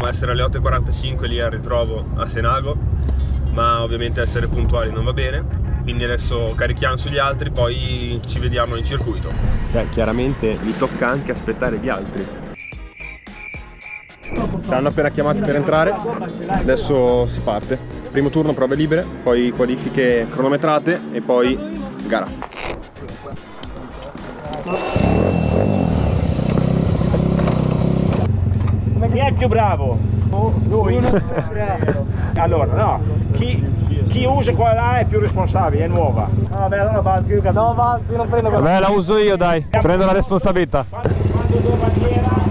dovevamo essere alle 8:45 lì al ritrovo a Senago, ma ovviamente essere puntuali non va bene, quindi adesso carichiamo sugli altri, poi ci vediamo in circuito. Cioè, chiaramente mi tocca anche aspettare gli altri. Ci hanno appena chiamati per entrare, adesso si parte. Primo turno prove libere, poi qualifiche cronometrate e poi gara. Chi è il più bravo? Lui. Allora, no, chi usa quella là è più responsabile, è nuova. Vabbè, allora Valzi, no, Valzi, non prendo quella. Vabbè, la uso io, dai, prendo la responsabilità. Quando do bandiera,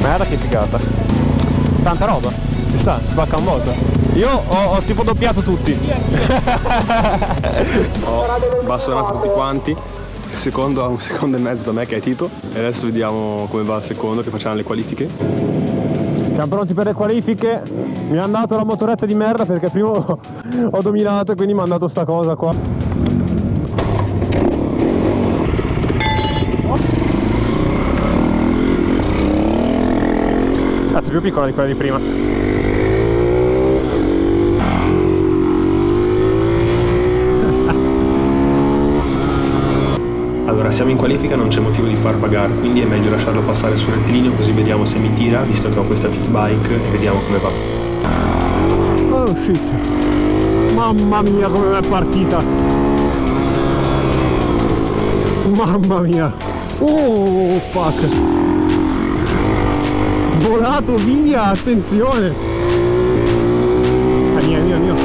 Guarda che figata. Tanta roba. Ci sta, spacca un botto. Io ho tipo doppiato tutti. Ho bassonato tutti quanti. Il secondo ha 1 secondo e mezzo da me, che è Tito. E adesso vediamo come va il secondo, che facciamo le qualifiche. Siamo pronti per le qualifiche. Mi hanno dato la motoretta di merda perché prima ho dominato e quindi mi hanno dato sta cosa qua. Cazzo, è più piccola di quella di prima. Allora, siamo in qualifica, non c'è motivo di far pagare, quindi è meglio lasciarlo passare sul rettilineo, così vediamo se mi tira, visto che ho questa pit bike, e vediamo come va. Oh shit. Mamma mia come è partita. Mamma mia. Oh fuck. Volato via, attenzione. Andio.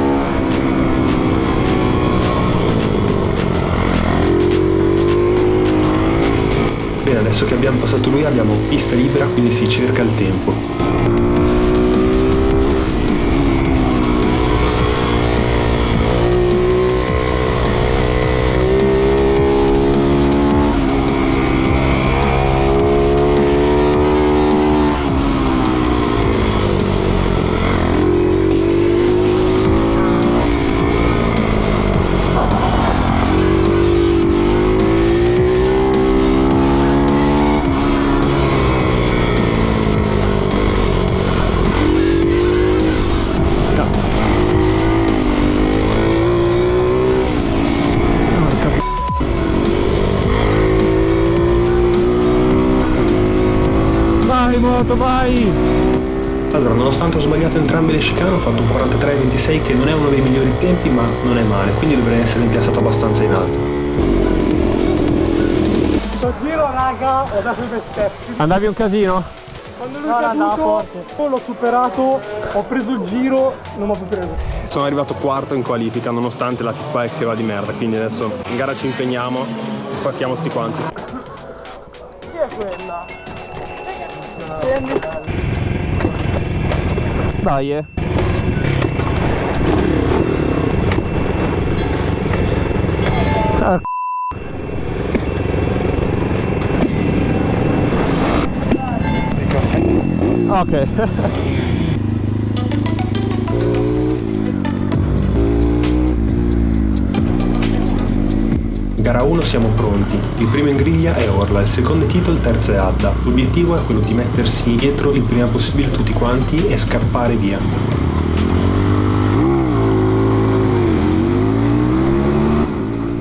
Bene, adesso che abbiamo passato lui abbiamo pista libera, quindi si cerca il tempo. Vai! Allora, nonostante ho sbagliato entrambe le chicane, ho fatto un 43,26 che non è uno dei migliori tempi, ma non è male, quindi dovrei essere impiazzato abbastanza in alto. sto giro raga, ho dato due step. Andavi un casino? Quando lui è caduto, l'ho superato, ho preso il giro, non mi ho più preso. Sono arrivato quarto in qualifica, nonostante la pit bike che va di merda, quindi adesso in gara ci impegniamo e spacchiamo tutti quanti. Chi è quella? Dai ok. Gara 1 siamo pronti, il primo in griglia è Orla, il secondo è Tito, il terzo è Adda. L'obiettivo è quello di mettersi dietro il prima possibile tutti quanti e scappare via.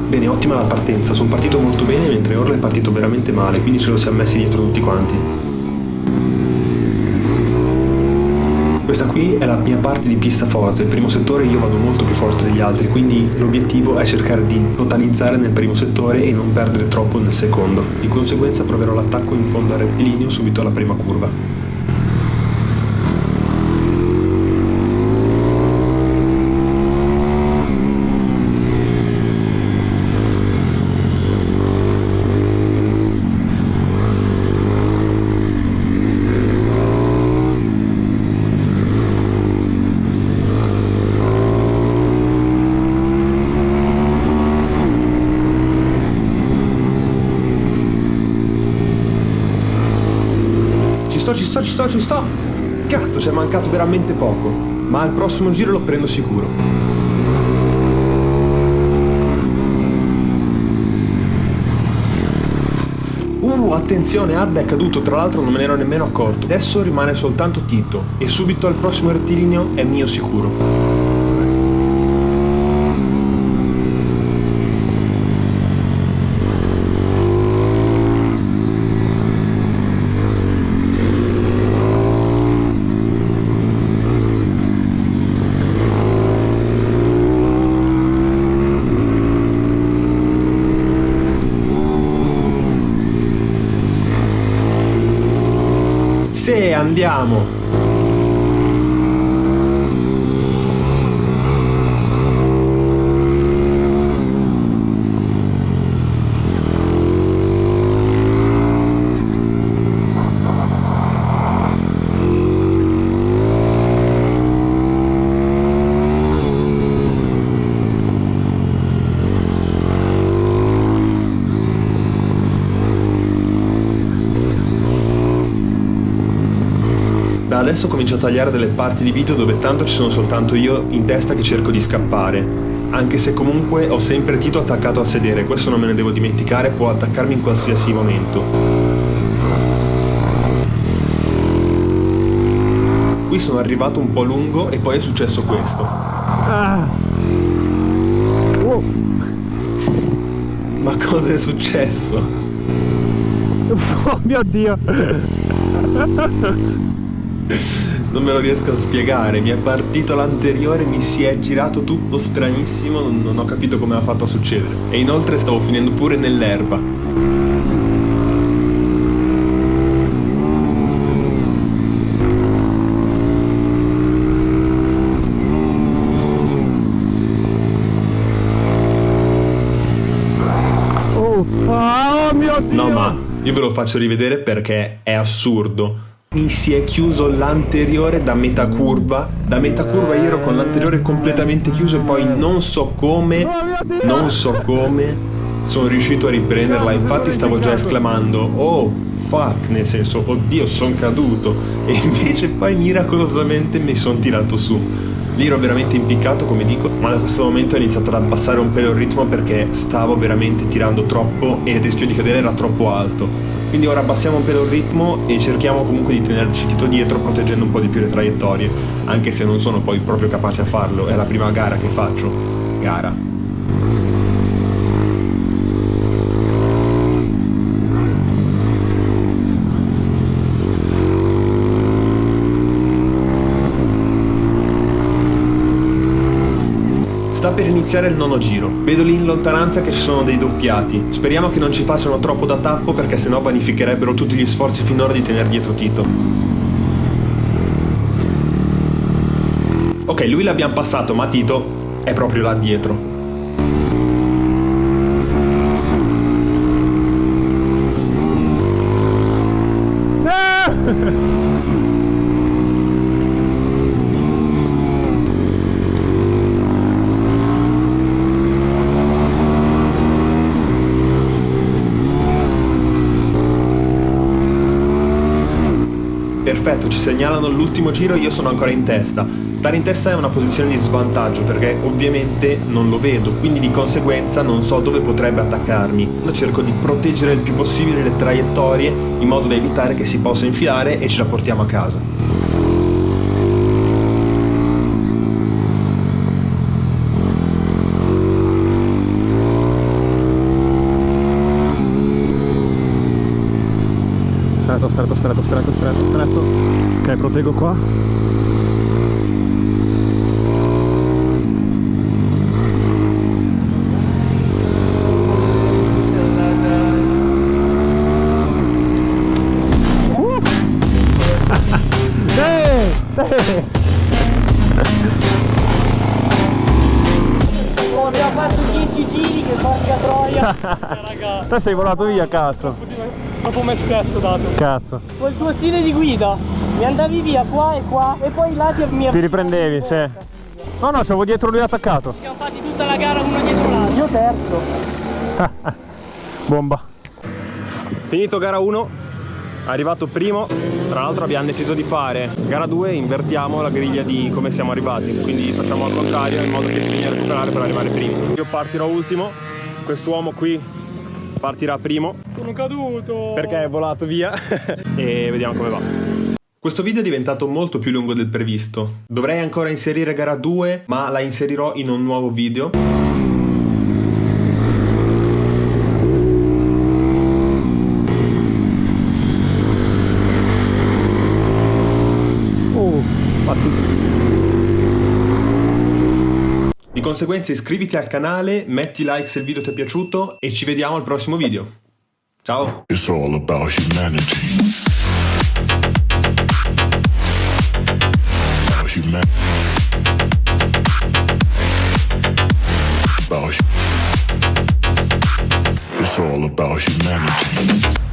Bene, ottima la partenza, sono partito molto bene mentre Orla è partito veramente male, quindi ce lo siamo messi dietro tutti quanti. Questa qui è la mia parte di pista forte, il primo settore io vado molto più forte degli altri, quindi l'obiettivo è cercare di totalizzare nel primo settore e non perdere troppo nel secondo. Di conseguenza proverò l'attacco in fondo al rettilineo subito alla prima curva. Ci sto! Cazzo, ci è mancato veramente poco, ma al prossimo giro lo prendo sicuro. Attenzione, Adda è caduto, tra l'altro non me ne ero nemmeno accorto. Adesso rimane soltanto Tito e subito al prossimo rettilineo è mio sicuro. Se andiamo! Da adesso comincio a tagliare delle parti di video dove tanto ci sono soltanto io in testa che cerco di scappare, anche se comunque ho sempre Tito attaccato al sedere, questo non me ne devo dimenticare, può attaccarmi in qualsiasi momento. Qui sono arrivato un po' lungo e poi è successo questo. Ma cosa è successo? Oh mio Dio! Non me lo riesco a spiegare, mi è partito l'anteriore, mi si è girato tutto stranissimo, non ho capito come ha fatto a succedere. E inoltre stavo finendo pure nell'erba. Oh mio Dio! No, ma io ve lo faccio rivedere perché è assurdo. Mi si è chiuso l'anteriore da metà curva. Da metà curva io ero con l'anteriore completamente chiuso e poi non so come sono riuscito a riprenderla. Infatti stavo già esclamando oh fuck, nel senso oddio sono caduto, e invece poi miracolosamente mi sono tirato su. Lì ero veramente impiccato, come dico, ma da questo momento ho iniziato ad abbassare un pelo il ritmo perché stavo veramente tirando troppo e il rischio di cadere era troppo alto. Quindi ora abbassiamo un pelo il ritmo e cerchiamo comunque di tenerci Tito dietro, proteggendo un po' di più le traiettorie, anche se non sono poi proprio capace a farlo, è la prima gara che faccio. Gara. Sta per iniziare il nono giro. Vedo lì in lontananza che ci sono dei doppiati. Speriamo che non ci facciano troppo da tappo perché sennò vanificherebbero tutti gli sforzi finora di tenere dietro Tito. Ok, lui l'abbiamo passato, ma Tito è proprio là dietro. Perfetto, esatto, ci segnalano l'ultimo giro e io sono ancora in testa. Stare in testa è una posizione di svantaggio perché ovviamente non lo vedo, quindi di conseguenza non so dove potrebbe attaccarmi. Cerco di proteggere il più possibile le traiettorie in modo da evitare che si possa infilare e ce la portiamo a casa. Stretto. Ok, proteggo qua. Abbiamo fatto 10 giri che porca troia. Raga. Te sei volato via, cazzo. Dopo me stesso dato. Cazzo. Col tuo stile di guida mi andavi via qua e poi là ti riprendevi, sì. No, c'avevo dietro lui attaccato. Siamo fatti tutta la gara uno dietro l'altro. Io terzo. Bomba. Finito gara 1, arrivato primo. Tra l'altro abbiamo deciso di fare gara 2 e invertiamo la griglia di come siamo arrivati, quindi facciamo al contrario in modo che bisogna recuperare per arrivare primi. Io partirò ultimo, quest'uomo qui partirà primo. Sono caduto perché è volato via e vediamo come va. Questo video è diventato molto più lungo del previsto. Dovrei ancora inserire gara 2, ma la inserirò in un nuovo video. Di conseguenza iscriviti al canale, metti like se il video ti è piaciuto e ci vediamo al prossimo video. Ciao! It's all about humanity. It's all about humanity.